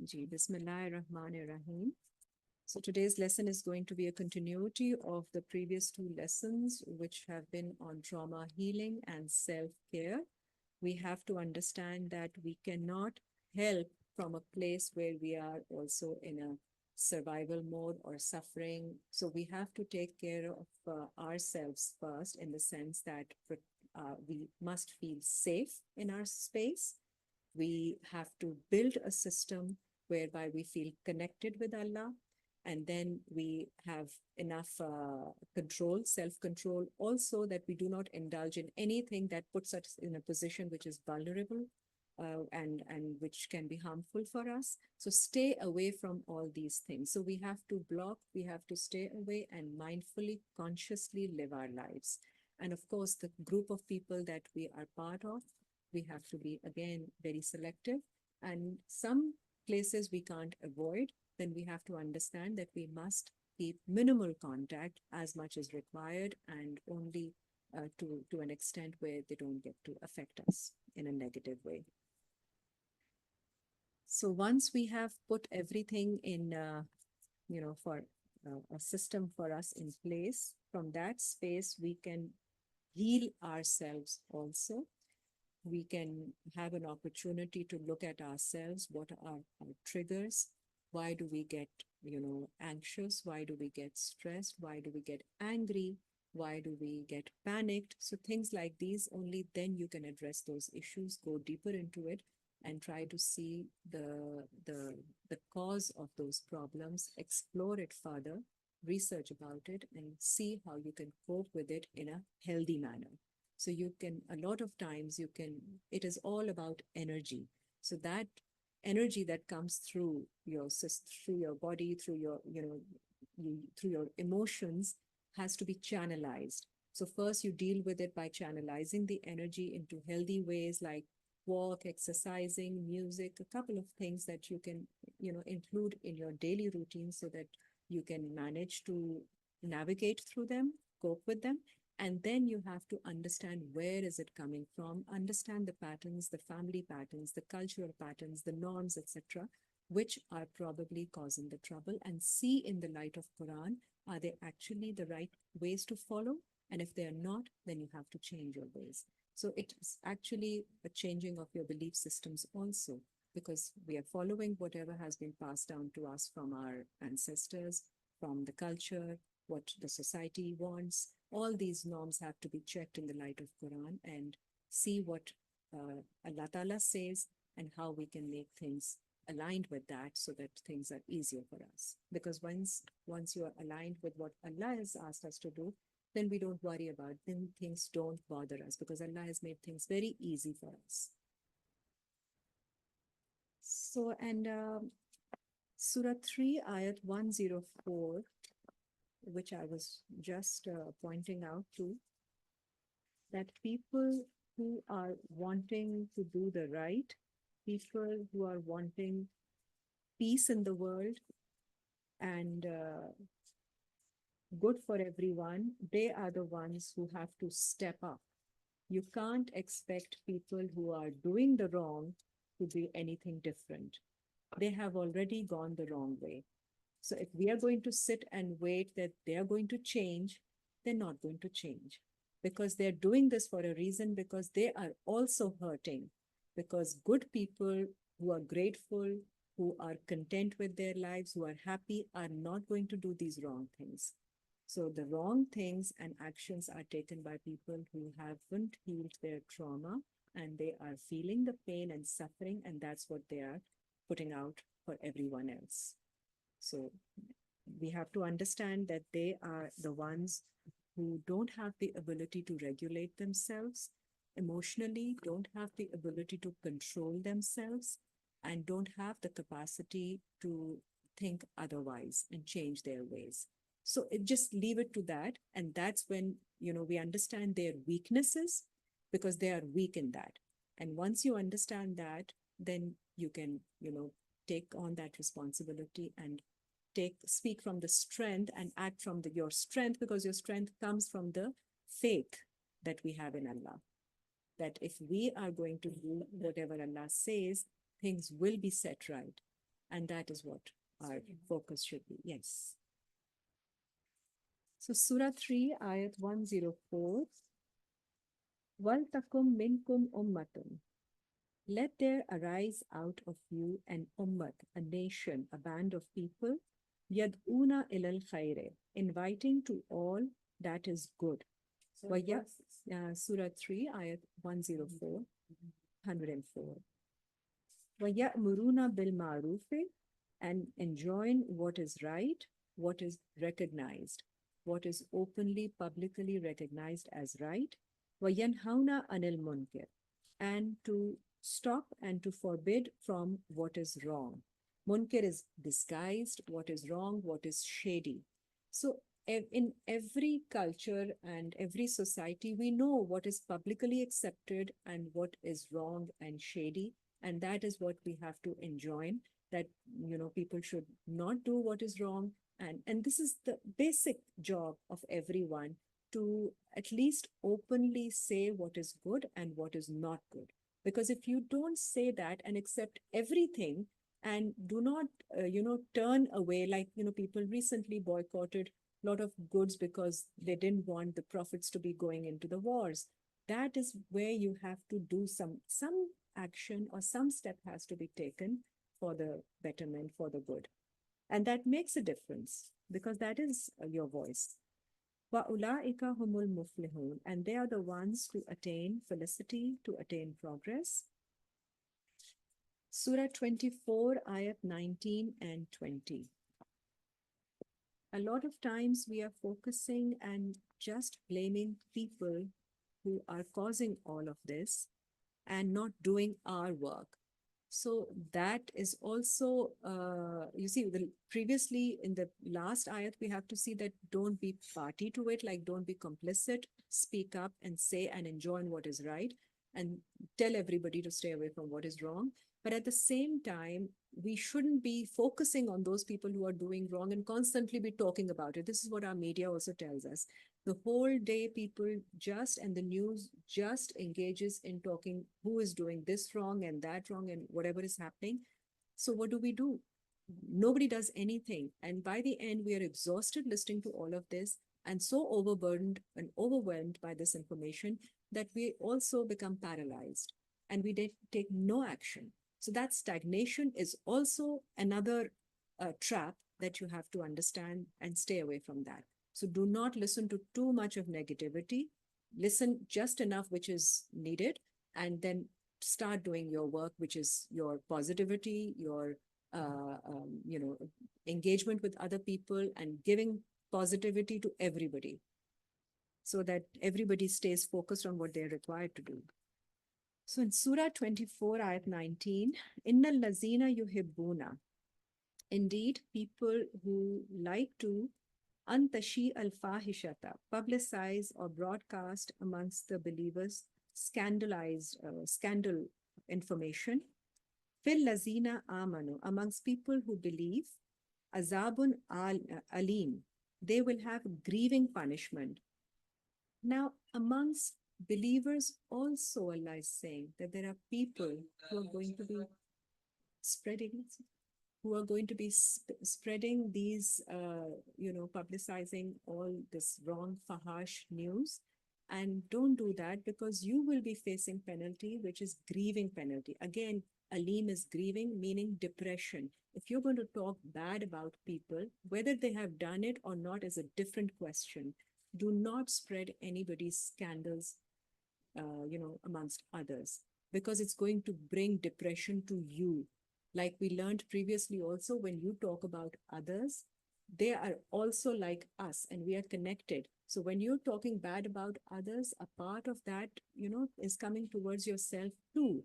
Ji, Bismillahirrahmanirrahim. So today's lesson is going to be a continuity of the previous two lessons, which have been on trauma healing and self-care. We have to understand that we cannot help from a place where we are also in a survival mode or suffering. So we have to take care of ourselves first, in the sense that we must feel safe in our space. We have to build a system whereby we feel connected with Allah, and then we have enough control, self-control, also that we do not indulge in anything that puts us in a position which is vulnerable, and which can be harmful for us. So stay away from all these things. So we have to block, we have to stay away and mindfully, consciously live our lives. And of course, the group of people that we are part of, we have to be, again, very selective. And some places we can't avoid, then we have to understand that we must keep minimal contact as much as required, and only to an extent where they don't get to affect us in a negative way. So once we have put everything in, for a system for us in place, from that space, we can heal ourselves also. We can have an opportunity to look at ourselves. What are our triggers? Why do we get, anxious? Why do we get stressed? Why do we get angry? Why do we get panicked? So things like these, only then you can address those issues, go deeper into it, and try to see the cause of those problems, explore it further, research about it, and see how you can cope with it in a healthy manner. So you can, a lot of times you can, it is all about energy. So that energy that comes through through your body, through your, through your emotions, has to be channelized. So first you deal with it by channelizing the energy into healthy ways, like walk, exercising, music, a couple of things that you can, include in your daily routine, so that you can manage to navigate through them, cope with them. And then you have to understand, where is it coming from, understand the patterns, the family patterns, the cultural patterns, the norms, etc., which are probably causing the trouble, and see in the light of Quran, are they actually the right ways to follow? And if they are not, then you have to change your ways. So it is actually a changing of your belief systems also, because we are following whatever has been passed down to us from our ancestors, from the culture, what the society wants. All these norms have to be checked in the light of Quran, and see what Allah Ta'ala says, and how we can make things aligned with that, so that things are easier for us. Because once you are aligned with what Allah has asked us to do, then we don't worry about them. Things don't bother us, because Allah has made things very easy for us. So, and Surah 3, Ayat 104, which I was just pointing out to, that people who are wanting to do the right, people who are wanting peace in the world, and good for everyone, they are the ones who have to step up. You can't expect people who are doing the wrong to be anything different. They have already gone the wrong way. So if we are going to sit and wait that they are going to change, they're not going to change, because they're doing this for a reason, because they are also hurting. Because good people who are grateful, who are content with their lives, who are happy, are not going to do these wrong things. So the wrong things and actions are taken by people who haven't healed their trauma, and they are feeling the pain and suffering, and that's what they are putting out for everyone else. So we have to understand that they are the ones who don't have the ability to regulate themselves emotionally, don't have the ability to control themselves, and don't have the capacity to think otherwise and change their ways. So just leave it to that. And that's when, we understand their weaknesses, because they are weak in that. And once you understand that, then you can, take on that responsibility and speak from the strength and act from your strength, because your strength comes from the faith that we have in Allah. That if we are going to do whatever Allah says, things will be set right. And that is what our focus should be. Yes. So Surah 3, Ayat 104. وَلْتَكُمْ مِنْكُمْ أُمَّةٌ. Let there arise out of you an ummat, a nation, a band of people, yad'una ilal khayre, inviting to all that is good. Surah 3, Ayat 104, 104. وَيَأْمُرُونَ بِالْمَعْرُوفِ, and enjoin what is right, what is recognized, what is openly, publicly recognized as right. وَيَنْهَوْنَ عَنِ الْمُنْكَرِ, and to stop and to forbid from what is wrong. Munkar is disguised, what is wrong, what is shady. So in every culture and every society, we know what is publicly accepted and what is wrong and shady. And that is what we have to enjoin, that, people should not do what is wrong. And this is the basic job of everyone, to at least openly say what is good and what is not good. Because if you don't say that and accept everything and do not, turn away, like, people recently boycotted a lot of goods because they didn't want the profits to be going into the wars. That is where you have to do some action, or some step has to be taken for the betterment, for the good. And that makes a difference, because that is your voice. وَأُولَٰئِكَ هُمُ الْمُفْلِحُونَ, and they are the ones to attain felicity, to attain progress. Surah 24, Ayat 19 and 20. A lot of times we are focusing and just blaming people who are causing all of this and not doing our work. So that is also, you see, previously in the last ayat, we have to see that don't be party to it, like don't be complicit, speak up and say and enjoin what is right, and tell everybody to stay away from what is wrong. But at the same time, we shouldn't be focusing on those people who are doing wrong and constantly be talking about it. This is what our media also tells us. The whole day, people just, and the news just engages in talking who is doing this wrong and that wrong and whatever is happening. So what do? Nobody does anything. And by the end, we are exhausted listening to all of this and so overburdened and overwhelmed by this information that we also become paralyzed and we take no action. So that stagnation is also another trap that you have to understand and stay away from that. So do not listen to too much of negativity. Listen just enough which is needed, and then start doing your work, which is your positivity, your engagement with other people, and giving positivity to everybody, so that everybody stays focused on what they're required to do. So in Surah 24, Ayat 19, Innal lazina yuhibbuna, indeed, people who like to antashi al-fahishata, publicize or broadcast amongst the believers scandal information, fil lazina amanu, amongst people who believe, azabun alim, they will have grieving punishment. Now, amongst believers also, Allah is saying that there are people who are going to be spreading these, publicizing all this wrong, fahash news. And don't do that, because you will be facing penalty, which is grieving penalty. Again, alim is grieving, meaning depression. If you're going to talk bad about people, whether they have done it or not is a different question. Do not spread anybody's scandals, amongst others, because it's going to bring depression to you. Like we learned previously also, when you talk about others, they are also like us and we are connected. So when you're talking bad about others, a part of that, is coming towards yourself too.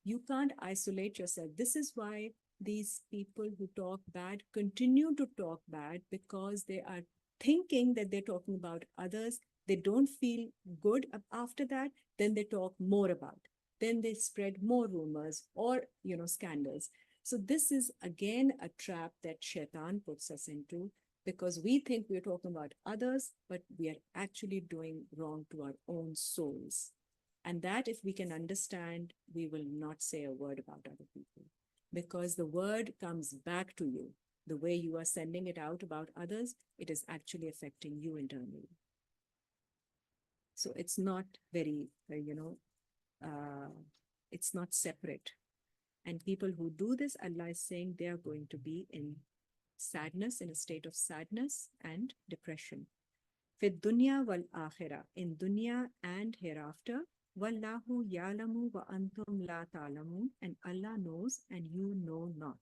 You can't isolate yourself. This is why these people who talk bad continue to talk bad, because they are thinking that they're talking about others. They don't feel good after that. Then they talk more about. Then they spread more rumors or, scandals. So this is again a trap that Shaitaan puts us into, because we think we're talking about others, but we are actually doing wrong to our own souls. And that, if we can understand, we will not say a word about other people. because the word comes back to you. The way you are sending it out about others, it is actually affecting you internally. So it's not very, it's not separate. And people who do this, Allah is saying they are going to be in sadness, in a state of sadness and depression. Fit dunya wal akhirah, in dunya and hereafter. Wallahu ya'lamu wa antum la ta'lamun, and Allah knows and you know not.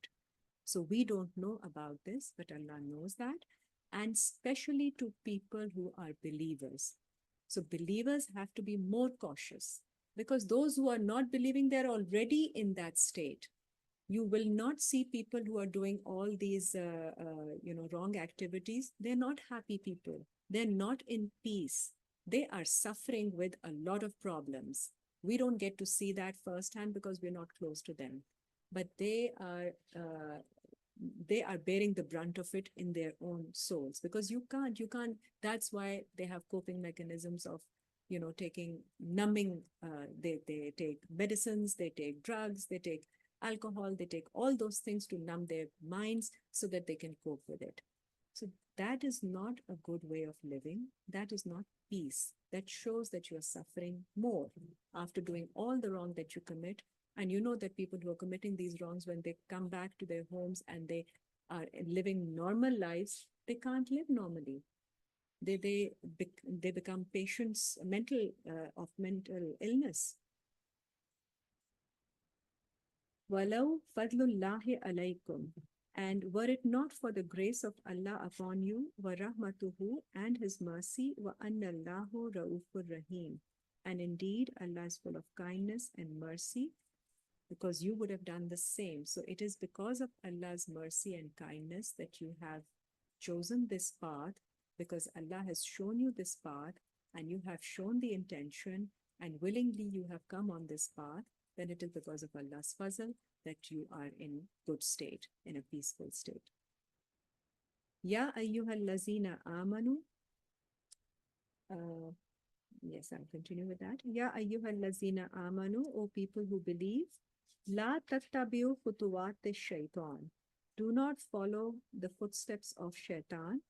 So we don't know about this, but Allah knows that, and especially to people who are believers. So believers have to be more cautious, because those who are not believing, they're already in that state. You will not see people who are doing all these wrong activities. They're not happy people. They're not in peace. They are suffering with a lot of problems. We don't get to see that firsthand because we're not close to them, but they are bearing the brunt of it in their own souls, because you can't. That's why they have coping mechanisms of taking numbing. They take medicines, they take drugs, they take alcohol, they take all those things to numb their minds so that they can cope with it. So that is not a good way of living. That is not peace. That shows that you are suffering more after doing all the wrong that you commit. And you know that people who are committing these wrongs, when they come back to their homes and they are living normal lives, they can't live normally. They become patients of mental illness. Walau fadlullahi alaykum, and were it not for the grace of Allah upon you, wa rahmatuhu, and His mercy, wa annallahu raufur rahim, and indeed Allah is full of kindness and mercy, because you would have done the same. So it is because of Allah's mercy and kindness that you have chosen this path, because Allah has shown you this path and you have shown the intention and willingly you have come on this path. Then it is because of Allah's fazl that you are in good state, in a peaceful state. Ya ayyuhal lazina amanu. Yes, I'll continue with that. Ya ayyuhal lazina amanu, O people who believe. La tattabi'u khutuwat shaitan. Do not follow the footsteps of Shaitan.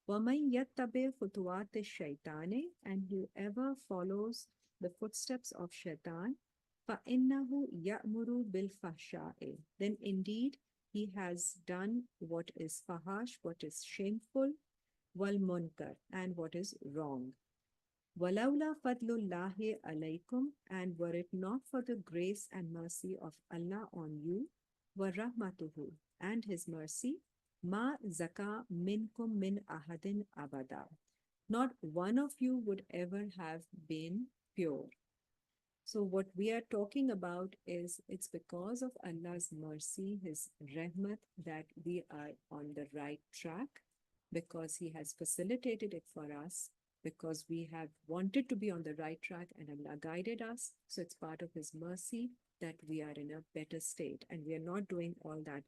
وَمَنْ يَتَّبِعْ خُطُوَاتِ الشَّيْطَانِ, and whoever follows the footsteps of Shaitan, فَإِنَّهُ يَأْمُرُ بِالْفَحْشَاءِ, then indeed he has done what is fahash, what is shameful, وَالْمُنْكَرِ, and what is wrong. وَلَوْلَا فَضْلُ اللَّهِ عَلَيْكُمْ, and were it not for the grace and mercy of Allah on you, وَرَحْمَتُهُ, and His mercy, Ma zaka minkum min ahadin abada, not one of you would ever have been pure. So what we are talking about is, it's because of Allah's mercy, His rahmat, that we are on the right track, because He has facilitated it for us, because we have wanted to be on the right track and Allah guided us. So it's part of His mercy that we are in a better state and we are not doing all that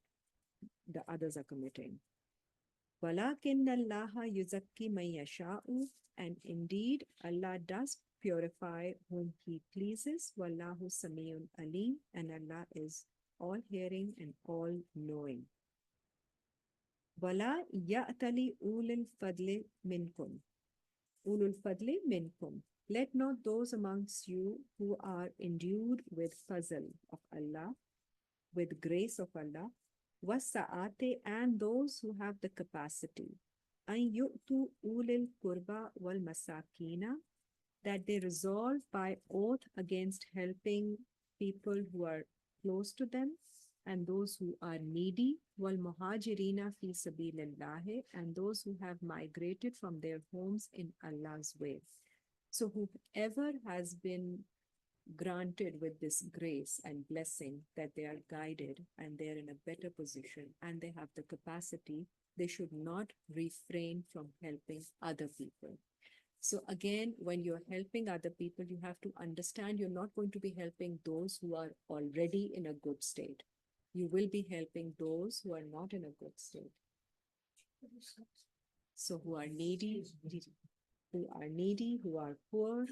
the others are committing. وَلَكِنَّ اللَّهَ يُزَكِّي مَن يَشَاءُ, and indeed Allah does purify whom He pleases. وَاللَّهُ سَمِيعٌ عَلِيمٌ, and Allah is all hearing and all knowing. وَلَا يَأْتَلِ أُولِي الْفَضْلِ مِنْكُمْ. أُولُو الْفَضْلِ مِنْكُمْ, let not those amongst you who are endued with fazl of Allah, with grace of Allah, wasa'ate, and those who have the capacity, an yu'tu ulil kurba wal masakina, that they resolve by oath against helping people who are close to them and those who are needy, wal muhajirina fi sabilillah, and those who have migrated from their homes in Allah's way. So whoever has been granted with this grace and blessing, that they are guided and they're in a better position and they have the capacity, they should not refrain from helping other people. So again, when you're helping other people, you have to understand you're not going to be helping those who are already in a good state. You will be helping those who are not in a good state. So who are needy, who are poor,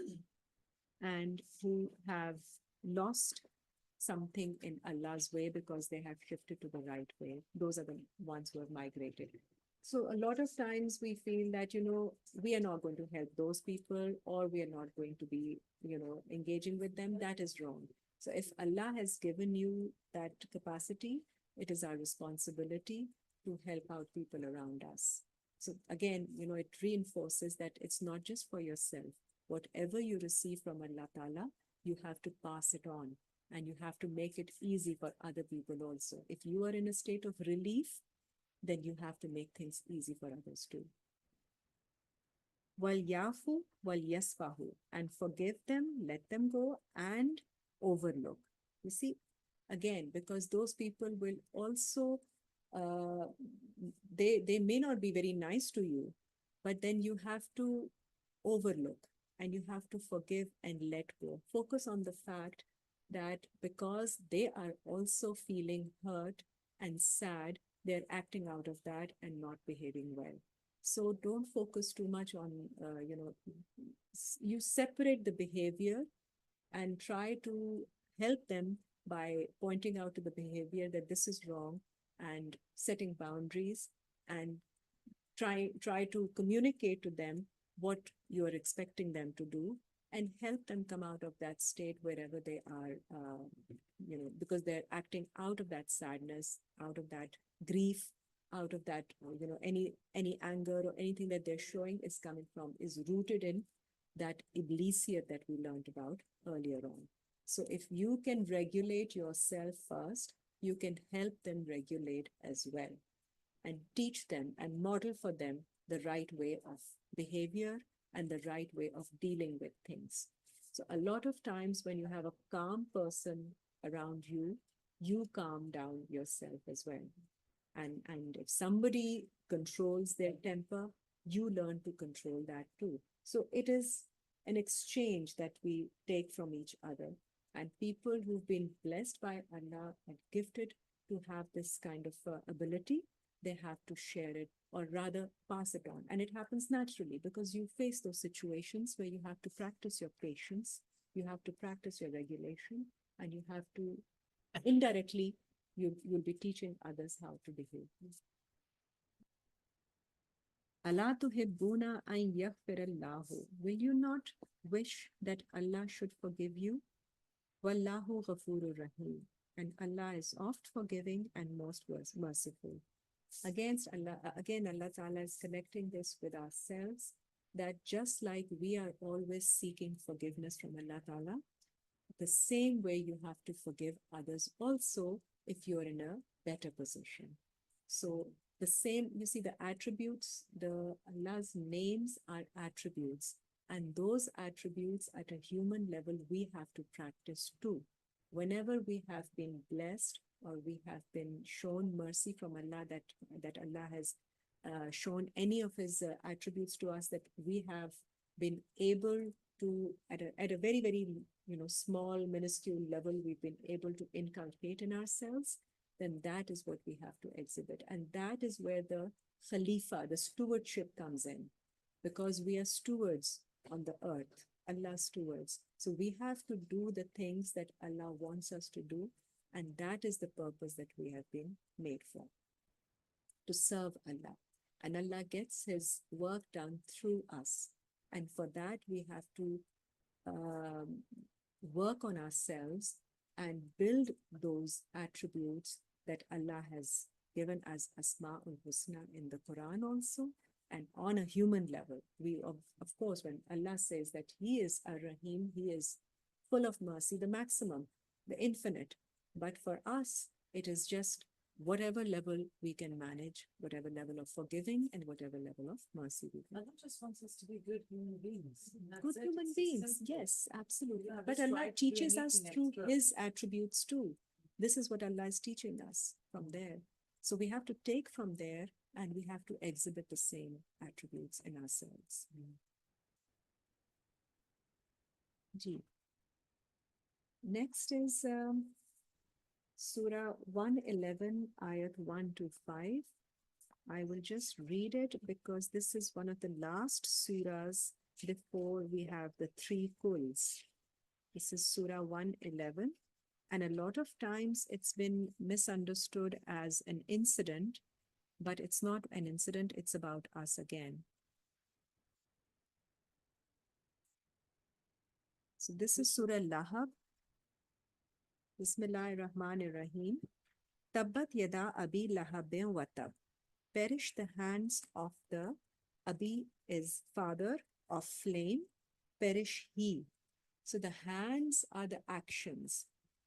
and who have lost something in Allah's way because they have shifted to the right way. Those are the ones who have migrated. So a lot of times we feel that, we are not going to help those people, or we are not going to be, engaging with them. That is wrong. So if Allah has given you that capacity, it is our responsibility to help out people around us. So again, it reinforces that it's not just for yourself. Whatever you receive from Allah Ta'ala, you have to pass it on, and you have to make it easy for other people also. If you are in a state of relief, then you have to make things easy for others too. Wal yafu wal yasfahu, and forgive them, let them go, and overlook. You see, again, because those people will also, uh, they may not be very nice to you, but then you have to overlook, and you have to forgive and let go. Focus on the fact that because they are also feeling hurt and sad, they're acting out of that and not behaving well. So don't focus too much on, you separate the behavior and try to help them by pointing out to the behavior that this is wrong, and setting boundaries, and try to communicate to them what you are expecting them to do, and help them come out of that state wherever they are, because they're acting out of that sadness, out of that grief, out of that, any anger or anything that they're showing is coming from, is rooted in that iblisiyat that we learned about earlier on. So if you can regulate yourself first, you can help them regulate as well, and teach them and model for them the right way of behavior and the right way of dealing with things. So a lot of times when you have a calm person around you, you calm down yourself as well. And if somebody controls their temper, you learn to control that too. So it is an exchange that we take from each other. And people who've been blessed by Allah and gifted to have this kind of ability, they have to share it, or rather pass it on. And it happens naturally because you face those situations where you have to practice your patience, you have to practice your regulation, and you have to indirectly, you'll be teaching others how to behave. Allah tuhibbuna an yaghfirallahu. Will you not wish that Allah should forgive you? Wallahu ghafurur rahim. And Allah is oft forgiving and most merciful. Again, Allah Ta'ala is connecting this with ourselves, that just like we are always seeking forgiveness from Allah Ta'ala, the same way you have to forgive others also if you're in a better position. So the same, you see, the attributes, the Allah's names are attributes, and those attributes at a human level we have to practice too. Whenever we have been blessed or we have been shown mercy from Allah, that Allah has shown any of His attributes to us, that we have been able to, at a very, very, small, minuscule level, we've been able to inculcate in ourselves, then that is what we have to exhibit. And that is where the Khalifa, the stewardship comes in, because we are stewards on the earth, Allah's stewards. So we have to do the things that Allah wants us to do, and that is the purpose that we have been made for, to serve Allah. And Allah gets His work done through us. And for that, we have to work on ourselves and build those attributes that Allah has given as Asma'ul Husna in the Quran also, and on a human level. We, of course, when Allah says that He is Ar-Rahim, He is full of mercy, the maximum, the infinite. But for us, it is just whatever level we can manage, whatever level of forgiving and whatever level of mercy we can. Allah just wants us to be good human beings. Good human beings, yes, absolutely. But Allah teaches us through His attributes too. This is what Allah is teaching us from there. So we have to take from there, and we have to exhibit the same attributes in ourselves. Ji. Next is Surah 111, Ayat 1 to 5. I will just read it because this is one of the last surahs before we have the three kuls. This is Surah 111, And a lot of times it's been misunderstood as an incident, but it's not an incident, it's about us again. So this is Surah Lahab. Bismillahir Rahmanir Rahim. Tabbat yada abi lahabin wa tab. Perish the hands of the Abi is father of flame, perish he. So the hands are the actions.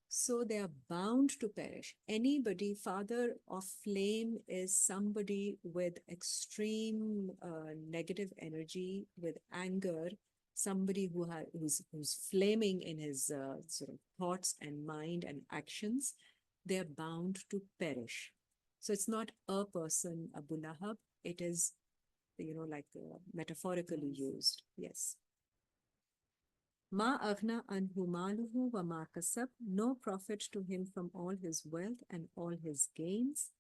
So they are bound to perish. Anybody, father of flame is somebody with extreme negative energy, with anger, somebody who's flaming in his sort of thoughts and mind and actions. They're bound to perish. So it's not a person, Abu Lahab. It is, like metaphorically used. Yes. Ma aghna anhu maluhu wa ma kasab, no profit to him from all his wealth and all his gains.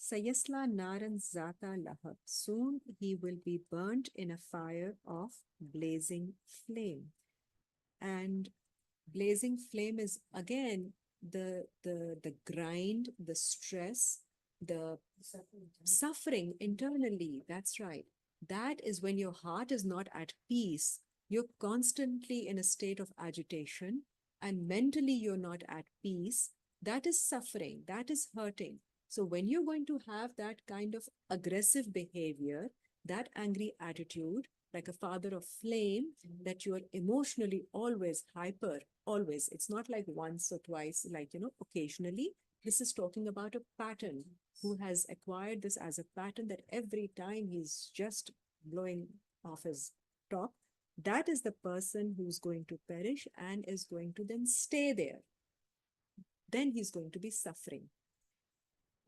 Sayasla naran zata lahab, soon he will be burnt in a fire of blazing flame. And blazing flame is again the grind, the stress, the suffering internally. That's right. That is when your heart is not at peace. You're constantly in a state of agitation, and mentally you're not at peace. That is suffering. That is hurting. So when you're going to have that kind of aggressive behavior, that angry attitude, like a father of flame, that you are emotionally always hyper, always. It's not like once or twice, like, occasionally. This is talking about a pattern, who has acquired this as a pattern, that every time he's just blowing off his top, that is the person who's going to perish and is going to then stay there. Then he's going to be suffering.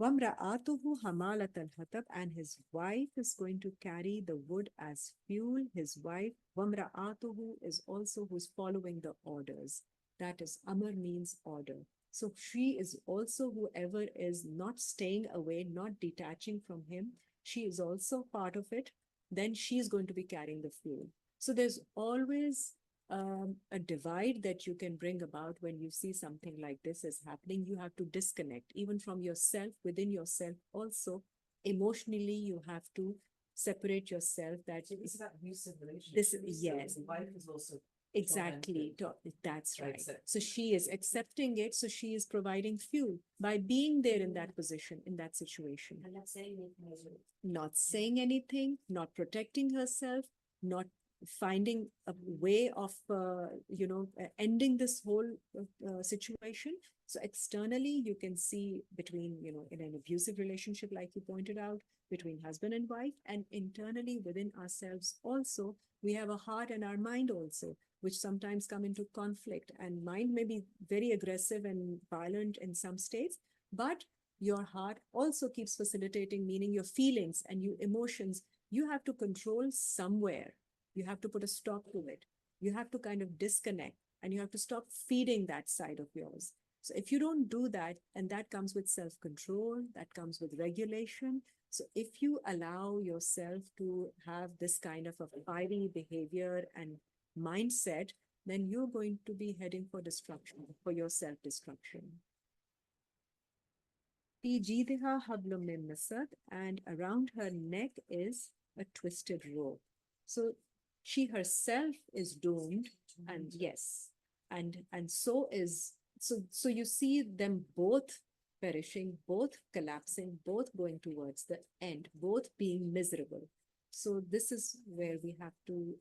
وَامْرَأَتُهُ حَمَالَةَ الْحَطَبِ, and his wife is going to carry the wood as fuel. His wife, وَامْرَأَتُهُ, is also who's following the orders. That is, Amr means order. So she is also whoever is not staying away, not detaching from him. She is also part of it. Then she's going to be carrying the fuel. So there's always a divide that you can bring about when you see something like this is happening. You have to disconnect even from yourself, within yourself also. Emotionally, you have to separate yourself. That it's about abusive relationships. This, yes. So the wife is also Exactly. That's right. Accept. So she is accepting it. So she is providing fuel by being there in that position, in that situation. and not saying anything as well. Not saying anything, not protecting herself, not finding a way of, ending this whole situation. So externally, you can see between, in an abusive relationship, like you pointed out, between husband and wife, and internally within ourselves also, we have a heart and our mind also, which sometimes come into conflict. And mind may be very aggressive and violent in some states, but your heart also keeps facilitating, meaning your feelings and your emotions, you have to control somewhere. You have to put a stop to it. You have to kind of disconnect, and you have to stop feeding that side of yours. So if you don't do that, and that comes with self-control, that comes with regulation. So if you allow yourself to have this kind of a fiery behavior and mindset, then you're going to be heading for destruction, for your self-destruction. And around her neck is a twisted rope. So she herself is doomed, and yes, and so is, so you see them both perishing, both collapsing, both going towards the end, both being miserable. So this is where we have to,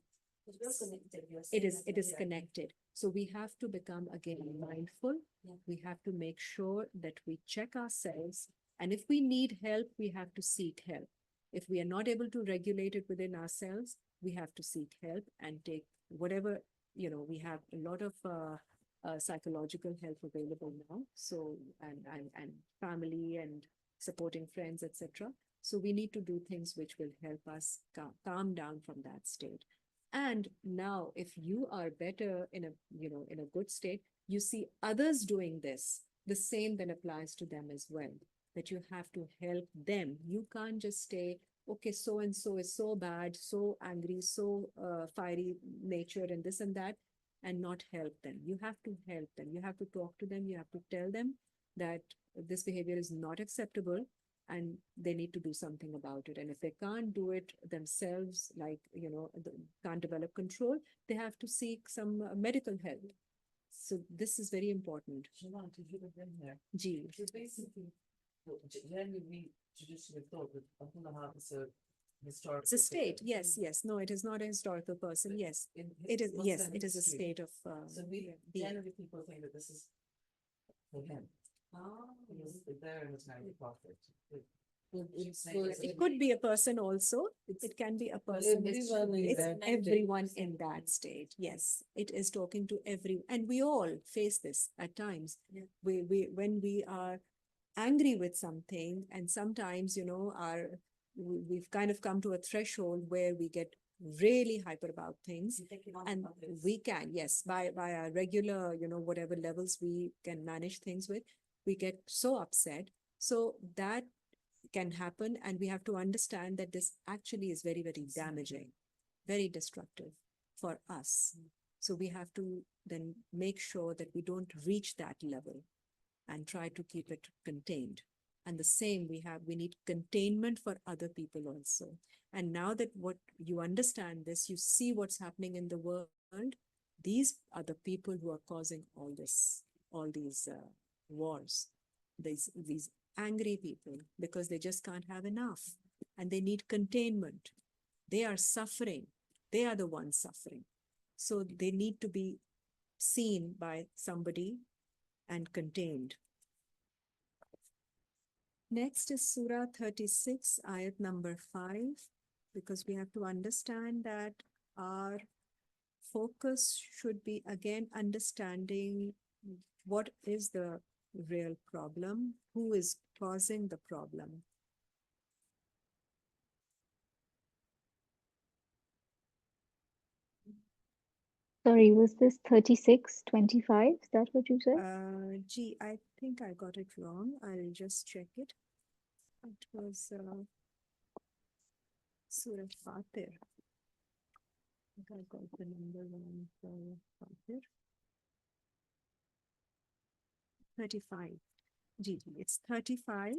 it is connected. So we have to become again mindful. We have to make sure that we check ourselves, and if we need help, we have to seek help. If we are not able to regulate it within ourselves, we have to seek help and take whatever, we have a lot of psychological help available now. So, and family and supporting friends, etc. So we need to do things which will help us calm down from that state. And now, if you are better in a good state, you see others doing this, the same then applies to them as well, that you have to help them. You can't just stay, okay, so and so is so bad, so angry, so fiery nature and this and that. and not help them. You have to help them. You have to talk to them. You have to tell them that this behavior is not acceptable and they need to do something about it. And if they can't do it themselves, like, can't develop control, they have to seek some medical help. So this is very important. Shaitaan, did you have been there? Ji. So basically, generally we traditionally thought that Abdullah Wahab is a historical. It's a state. figure. Yes, yes. No, it is not a historical person. But Yes, in it is. what's Yes, that it is a history? state of. So we being. generally people think that this is for him. He was there and was married the prophet. It could be a person also. It can be a person. It's everyone in that state. Yes, it is talking to everyone, and we all face this at times. Yeah. We when we are angry with something, and sometimes we've kind of come to a threshold where we get really hyper about things, and we can, yes, by our regular, whatever levels we can manage things with, we get so upset. So that can happen, and we have to understand that this actually is very, very damaging, very destructive for us. So we have to then make sure that we don't reach that level and try to keep it contained. And the same, we need containment for other people also. And now that what you understand this, you see what's happening in the world, these are the people who are causing all these wars, these angry people, because they just can't have enough and they need containment. They are suffering. They are the ones suffering. So they need to be seen by somebody and contained. Next is Surah 36, ayat number 5, because we have to understand that our focus should be, again, understanding what is the real problem, who is causing the problem. Sorry, was this 36:25? Is that what you said? Gee, I think I got it wrong. I'll just check it. It was Surah Fatir. I think I got the number wrong for Fatir. 35. Gee, it's 35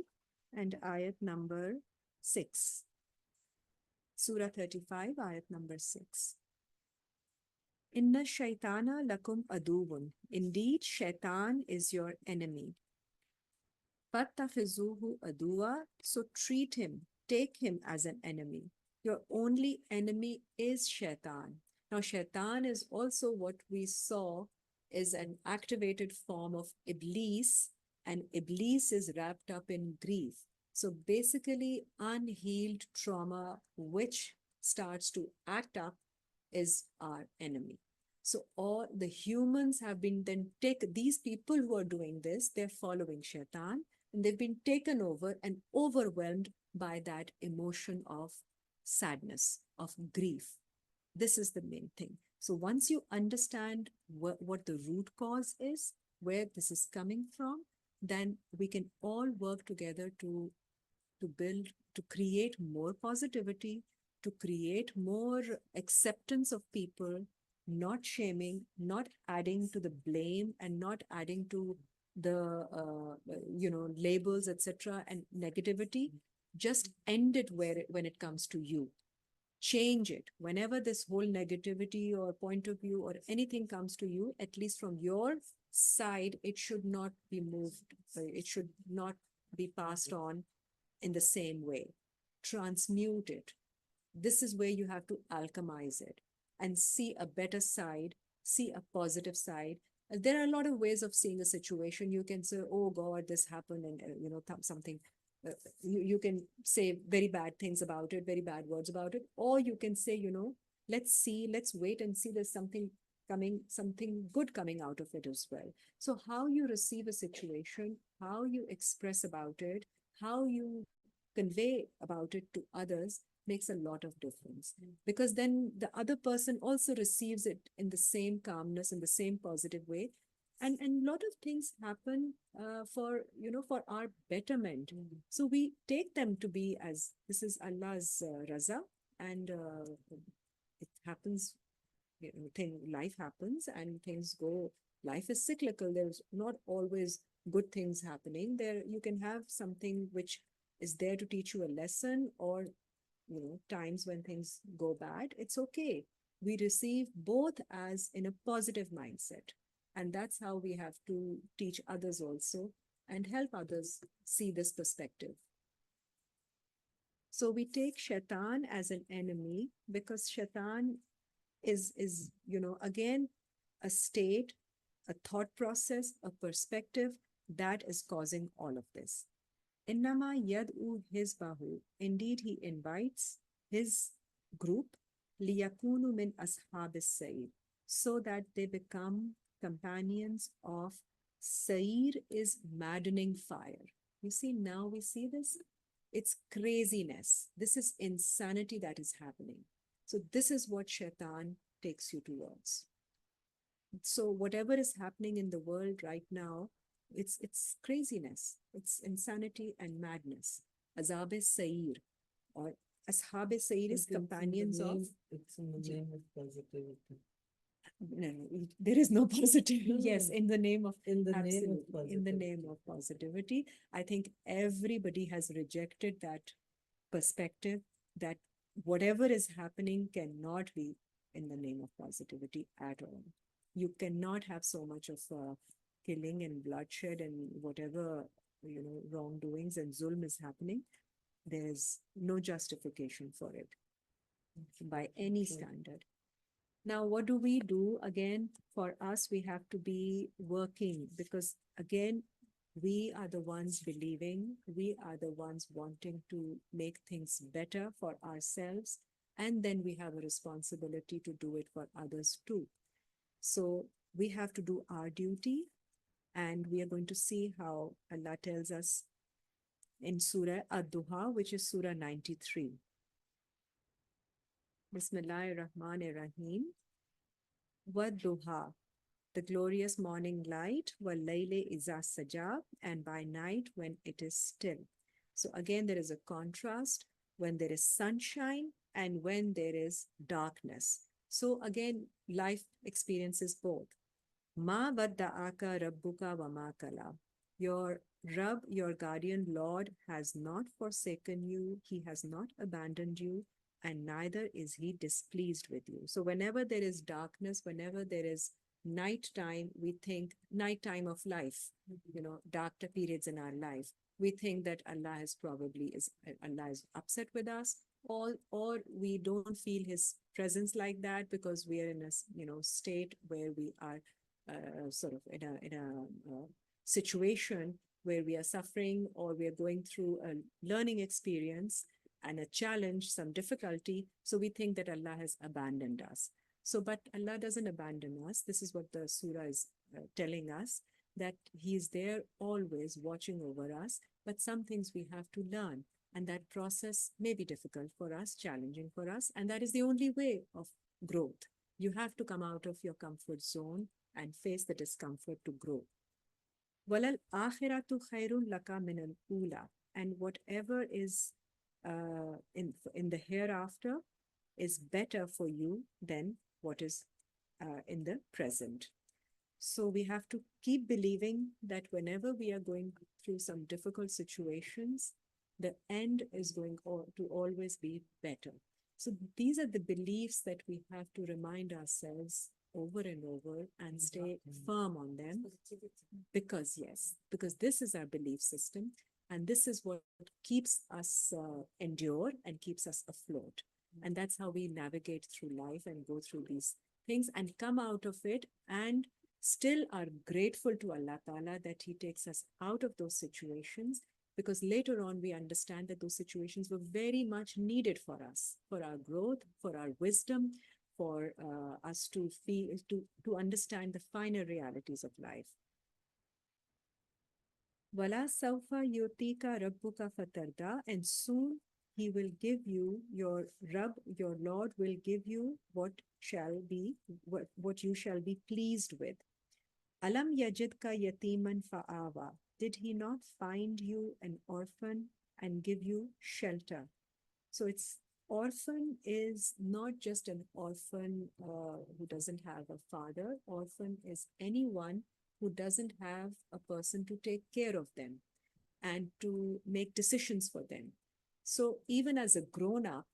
and ayat number 6. Surah 35, ayat number 6. Inna shaitana lakum aduvun. Indeed, shaitan is your enemy. Fattafizuhu aduwa. So treat him, take him as an enemy. Your only enemy is shaitan. Now, shaitan is also what we saw is an activated form of Iblis, and Iblis is wrapped up in grief. So basically, unhealed trauma, which starts to act up, is our enemy. So all the humans have been then these people who are doing this, they're following Shaitan, and they've been taken over and overwhelmed by that emotion of sadness, of grief. This is the main thing. So once you understand what the root cause is, where this is coming from, then we can all work together to build, to create more positivity, to create more acceptance of people, not shaming, not adding to the blame, and not adding to the labels, etc., and negativity. Just end it when it comes to you. Change it. Whenever this whole negativity or point of view or anything comes to you, at least from your side, it should not be moved. It should not be passed on in the same way. Transmute it. This is where you have to alchemize it and see a better side, see a positive side. There are a lot of ways of seeing a situation. You can say, oh God, this happened, and something. You can say very bad things about it, very bad words about it, or you can say, let's wait and see there's something good coming out of it as well. So how you receive a situation, how you express about it, how you convey about it to others makes a lot of difference, because then the other person also receives it in the same calmness, in the same positive way. And a lot of things happen for our betterment. So we take them to be as this is Allah's raza, and it happens life happens and things go, life is cyclical. There's not always good things happening. There you can have something which is there to teach you a lesson, or times when things go bad. It's okay. We receive both as in a positive mindset. And that's how we have to teach others also and help others see this perspective. So we take Shaitan as an enemy because Shaitan is again, a state, a thought process, a perspective that is causing all of this. Innama yad'u hizbahu. Indeed, he invites his group, liyakunu min ashabis sa'ir, so that they become companions of sa'ir is maddening fire. You see, now we see this. It's craziness. This is insanity that is happening. So this is what Shaitan takes you towards. So whatever is happening in the world right now, it's craziness. It's insanity and madness. Azab Sa'ir, or Ashab Sa'ir is companions of. It's in the name of positivity. No, there is no positivity. No, Yes, in the name of in the name of absolutely, in the positivity. name of positivity. I think everybody has rejected that perspective that whatever is happening cannot be in the name of positivity at all. You cannot have so much of killing and bloodshed and whatever wrongdoings and zulm is happening. There is no justification for it by any standard. Now, what do we do? Again, for us, we have to be working because, again, we are the ones believing, we are the ones wanting to make things better for ourselves, and then we have a responsibility to do it for others too. So we have to do our duty, and we are going to see how Allah tells us in Surah Ad-Duha, which is Surah 93. Bismillahir Rahmanir Rahim. Wad-Duha, the glorious morning light, wal-layli iza saja, and by night when it is still. So again, there is a contrast when there is sunshine and when there is darkness. So again, life experiences both. Ma wadda'aka rabbuka wa ma kala. Your Rabb, your guardian Lord, has not forsaken you. He has not abandoned you, and neither is he displeased with you. So whenever there is darkness, whenever there is nighttime, we think nighttime of life, darker periods in our life, we think that Allah is upset with us, or we don't feel his presence like that because we are in a state where we are sort of in a situation where we are suffering, or we are going through a learning experience and a challenge, some difficulty. So we think that Allah has abandoned us. So, but Allah doesn't abandon us. This is what the surah is telling us, that he is there always watching over us. But some things we have to learn. And that process may be difficult for us, challenging for us. And that is the only way of growth. You have to come out of your comfort zone and face the discomfort to grow. Walal akhiratu khairun laka min al-ula. And whatever is in the hereafter is better for you than what is in the present. So we have to keep believing that whenever we are going through some difficult situations, the end is going to always be better. So these are the beliefs that we have to remind ourselves over and over and stay firm on them, because this is our belief system, and this is what keeps us endure and keeps us afloat. And that's how we navigate through life and go through these things and come out of it, and still are grateful to Allah Ta'ala that he takes us out of those situations, because later on we understand that those situations were very much needed for us, for our growth, for our wisdom, for us to feel, to understand the finer realities of life. Wala sawfa yutika rabbuka fatarda, and soon he will give you, your Rabb, your Lord will give you what you shall be pleased with. Alam yajidka yatiman fa'awa. Did he not find you an orphan and give you shelter? So it's orphan is not just an orphan who doesn't have a father. Orphan is anyone who doesn't have a person to take care of them and to make decisions for them. So even as a grown up,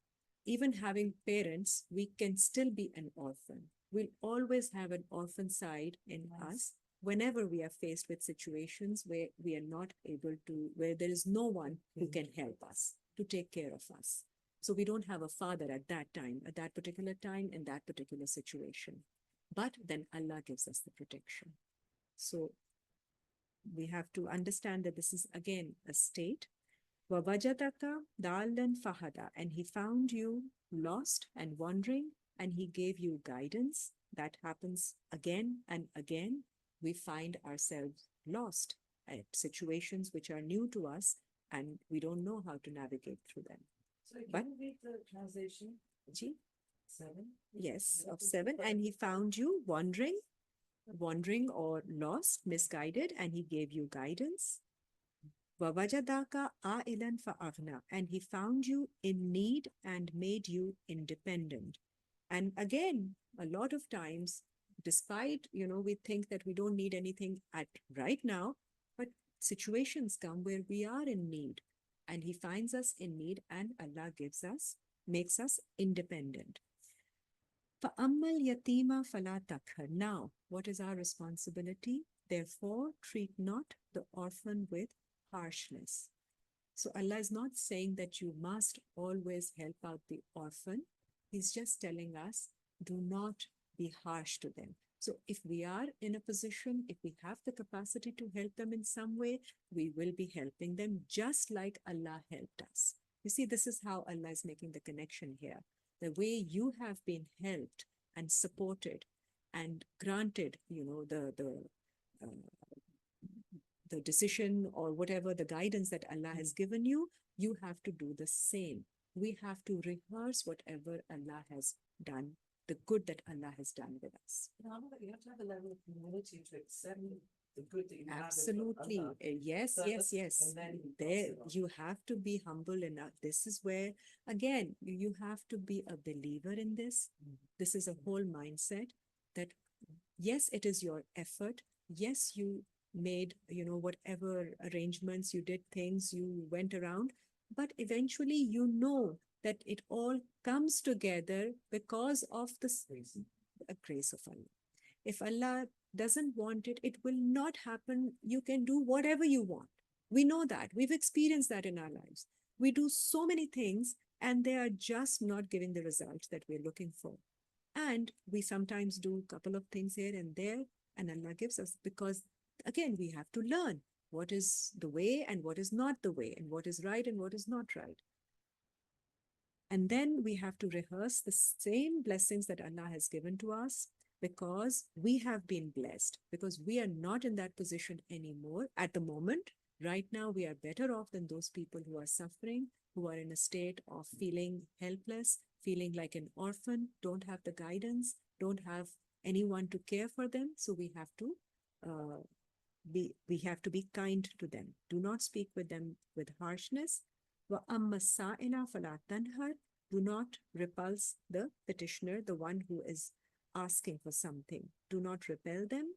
even having parents, we can still be an orphan. We'll always have an orphan side in us whenever we are faced with situations where we are not able to, where there is no one who can help us, to take care of us. So we don't have a father at that time, at that particular time, in that particular situation. But then Allah gives us the protection. So we have to understand that this is again a state. وَوَجَدَكَ ضَالًّا فَهَدَى, and he found you lost and wandering, and he gave you guidance. That happens again and again. We find ourselves lost at situations which are new to us, and we don't know how to navigate through them. So can But- you read the translation? Ji? 7? Yes, of 7. And he found you wandering or lost, misguided, and he gave you guidance. وَوَجَدَكَ عَائِلًا فَأَغْنَى, and he found you in need and made you independent. And again, a lot of times, despite, we think that we don't need anything at right now, but situations come where we are in need, and he finds us in need, and Allah makes us independent. فَأَمَّا الْيَتِيمَ فَلَا تَقْهَرْ. Now, what is our responsibility? Therefore, treat not the orphan with harshness. So Allah is not saying that you must always help out the orphan. He's just telling us, do not be harsh to them. So if we are in a position, if we have the capacity to help them in some way, we will be helping them just like Allah helped us. You see, this is how Allah is making the connection here. The way you have been helped and supported and granted, the decision or whatever the guidance that Allah has given you, you have to do the same. We have to rehearse whatever Allah has done, the good that Allah has done with us. You have to have a level of humility to accept the good that you have. Absolutely. Yes, So yes, that's- yes. and then you There, pass it on. you have to be humble enough. This is where, again, you have to be a believer in this. This is a whole mindset that, yes, it is your effort. Yes, you made, whatever arrangements you did, things you went around, but eventually you know that it all comes together because of the grace of Allah. If Allah doesn't want it, it will not happen. You can do whatever you want. We know that. We've experienced that in our lives. We do so many things and they are just not giving the results that we're looking for. And we sometimes do a couple of things here and there, and Allah gives us, because again, we have to learn what is the way and what is not the way, and what is right and what is not right. And then we have to rehearse the same blessings that Allah has given to us, because we have been blessed, because we are not in that position anymore at the moment. Right now, we are better off than those people who are suffering, who are in a state of feeling helpless, feeling like an orphan, don't have the guidance, don't have anyone to care for them. So we have to be kind to them. Do not speak with them with harshness. وَأَمَّا السَّائِلَ فَلَا تَنْهَرْ. Do not repulse the petitioner, the one who is asking for something. Do not repel them.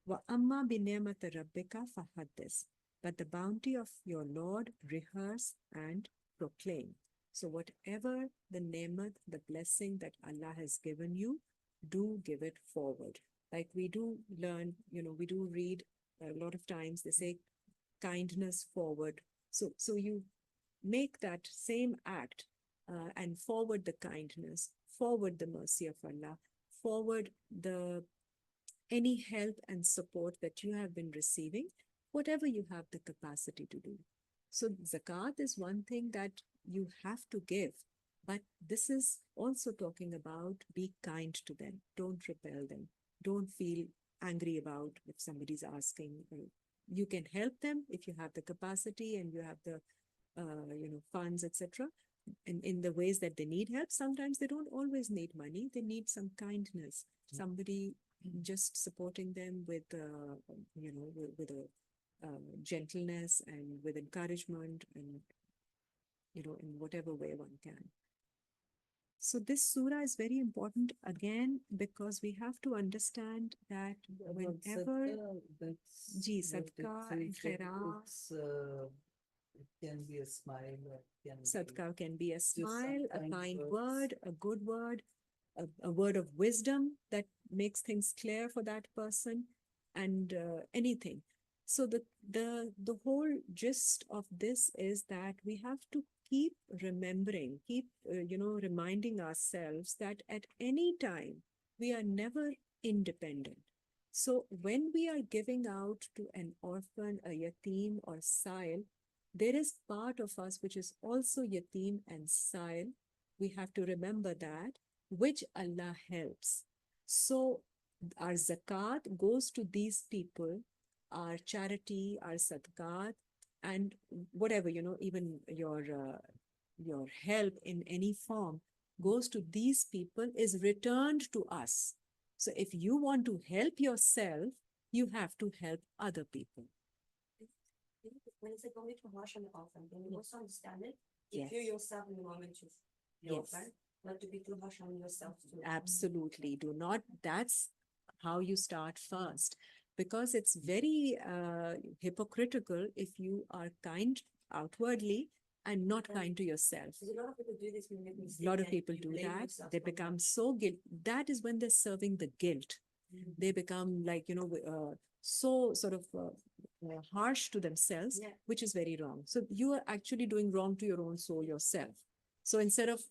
وَأَمَّا بِنِعْمَةِ رَبِّكَ فَحَدِّثْ. But the bounty of your Lord, rehearse and proclaim. So whatever the ni'mat, the blessing that Allah has given you, do give it forward. Like we do learn, we do read a lot of times, they say kindness forward. So you make that same act and forward the kindness, forward the mercy of Allah, forward any help and support that you have been receiving, whatever you have the capacity to do. So zakat is one thing that you have to give, but this is also talking about be kind to them. Don't repel them. Don't feel angry about if somebody's asking. You can help them if you have the capacity and you have the funds, etc. In the ways that they need help. Sometimes they don't always need money. They need some kindness. Somebody just supporting them with with a gentleness and with encouragement, and in whatever way one can. So this surah is very important again because we have to understand that whenever Ji, sadqa and khairat. It can be a smile, or it can be Sadqa can be a just some smile, a kind kind words. word, a good word, a word of wisdom that makes things clear for that person, and anything. So the whole gist of this is that we have to keep remembering, keep reminding ourselves that at any time we are never independent. So when we are giving out to an orphan, a yatim or sa'il, there is part of us which is also yatim and sa'il. We have to remember that, which Allah helps. So our zakat goes to these people, our charity, our sadaqat, and whatever, even your help in any form goes to these people, is returned to us. So if you want to help yourself, you have to help other people. When it's like going to harsh on the orphan, then you Yeah. also understand it. Yes. If you yourself in the moment of the Yes. orphan, not to be too harsh on yourself too. Absolutely. Do not, that's how you start first. Because it's very hypocritical if you are kind outwardly and not kind to yourself. Because a lot of people do this when they make A mistakes. lot of and people you do blame that. yourself They for that. become so guilt. That is when they're serving the guilt. They become like, so sort of harsh to themselves, Yeah. which is very wrong. So you are actually doing wrong to your own soul yourself. So instead of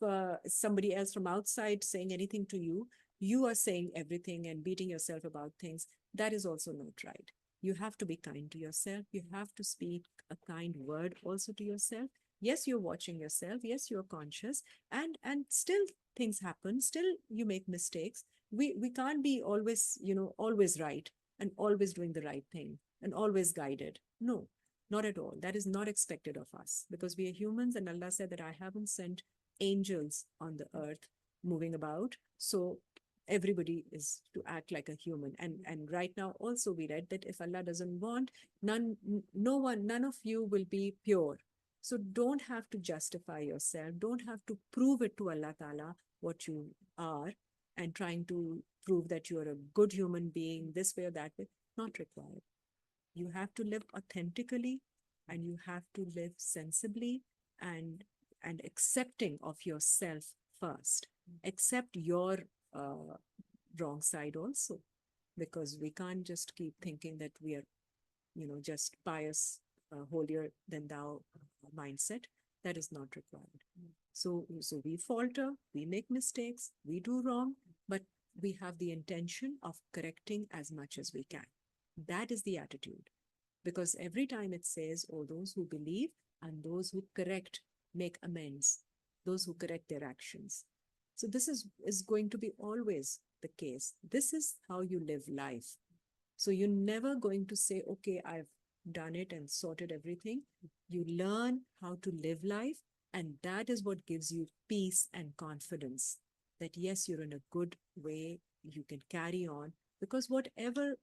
somebody else from outside saying anything to you, you are saying everything and beating yourself about things. That is also not right. You have to be kind to yourself. You have to speak a kind word also to yourself. Yes, you're watching yourself. Yes, you're conscious, and still things happen. Still you make mistakes. We can't be always, always right and always doing the right thing and always guided. No, not at all. That is not expected of us because we are humans, and Allah said that I haven't sent angels on the earth moving about. So everybody is to act like a human. And right now also we read that if Allah doesn't want, none of you will be pure. So don't have to justify yourself. Don't have to prove it to Allah Ta'ala what you are and trying to prove that you are a good human being this way or that way. Not required. You have to live authentically, and you have to live sensibly and accepting of yourself first. Accept your uh, wrong side also, because we can't just keep thinking that we are, just pious, holier than thou mindset. That is not required. So we falter, we make mistakes, we do wrong, but we have the intention of correcting as much as we can. That is the attitude. Because every time it says, oh, those who believe and those who correct, make amends, those who correct their actions. So this is going to be always the case. This is how you live life. So you're never going to say, okay, I've done it and sorted everything. You learn how to live life, and that is what gives you peace and confidence that yes, you're in a good way, you can carry on, because whatever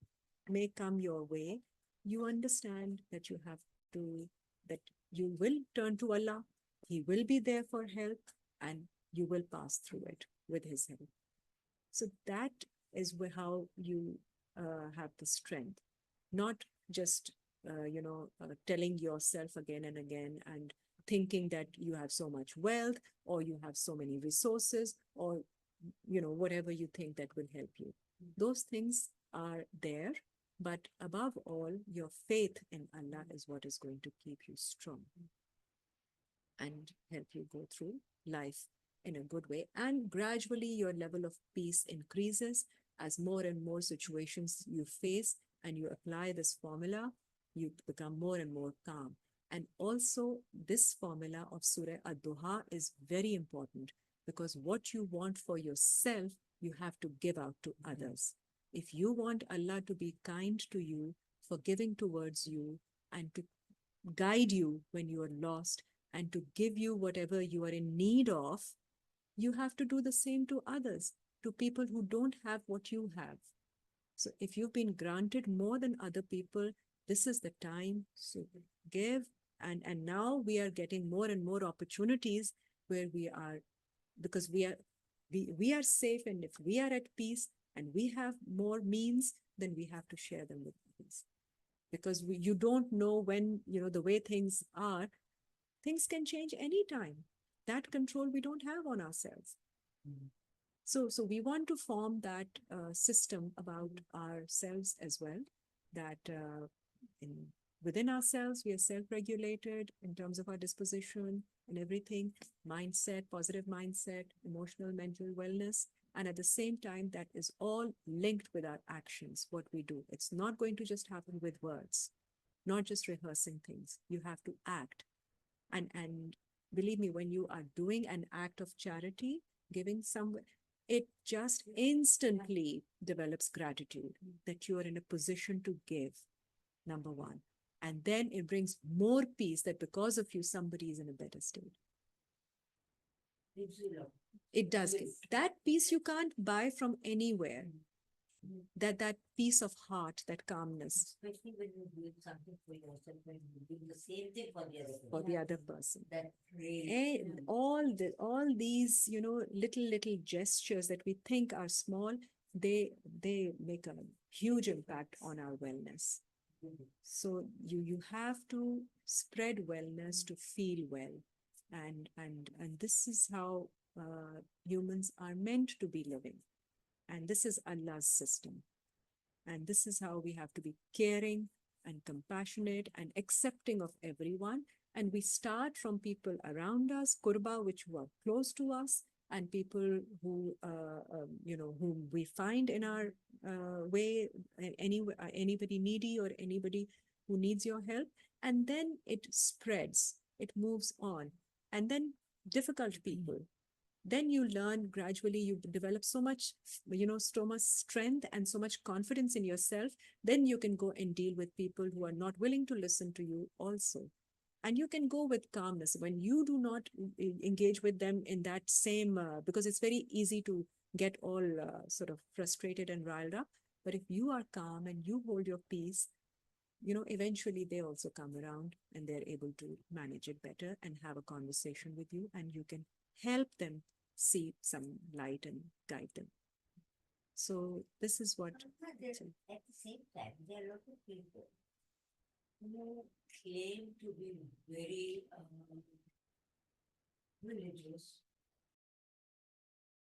may come your way, you understand that you have to, that you will turn to Allah, He will be there for help, and you will pass through it with His help. So that is how you have the strength, not just telling yourself again and again and thinking that you have so much wealth or you have so many resources or whatever you think that will help you. Those things are there, but above all, your faith in Allah is what is going to keep you strong and help you go through life in a good way. And gradually, your level of peace increases as more and more situations you face and you apply this formula, you become more and more calm. And also, this formula of Surah Ad-Duha is very important because what you want for yourself, you have to give out to others. If you want Allah to be kind to you, forgiving towards you, and to guide you when you are lost, and to give you whatever you are in need of, you have to do the same to others, to people who don't have what you have. So if you've been granted more than other people, this is the time to give. And now we are getting more and more opportunities where we are, because we are we are safe, and if we are at peace and we have more means, then we have to share them with others. Because you don't know when, the way things are, things can change anytime. That control we don't have on ourselves. Mhm. So we want to form that system about ourselves as well, that within ourselves, we are self-regulated in terms of our disposition and everything, mindset, positive mindset, emotional, mental wellness. And at the same time, that is all linked with our actions, what we do. It's not going to just happen with words, not just rehearsing things. You have to act. And believe me, when you are doing an act of charity, giving some, it just instantly develops gratitude that you are in a position to give, number one. And then it brings more peace that because of you, somebody is in a better state. Gives you love. It does give. Yes. That peace you can't buy from anywhere. That peace of heart, that calmness Especially when you're doing something for yourself, when you're doing the same thing for the other person. for the other person. That really. And all these, little gestures that we think are small, they make a huge impact on our wellness. So you have to spread wellness to feel well, and this is how humans are meant to be living, and this is Allah's system, and this is how we have to be caring and compassionate and accepting of everyone. And we start from people around us, kurba, which were close to us, and people who, whom we find in our way, anybody needy or anybody who needs your help. And then it spreads, it moves on. And then difficult people. Then you learn gradually, you develop so much, so much strength and so much confidence in yourself. Then you can go and deal with people who are not willing to listen to you also. And you can go with calmness when you do not engage with them in that same, because it's very easy to get all sort of frustrated and riled up. But if you are calm and you hold your peace, eventually they also come around and they're able to manage it better and have a conversation with you, and you can help them see some light and guide them. So this is what. At the same time, there are a lot of people who claim to be very religious,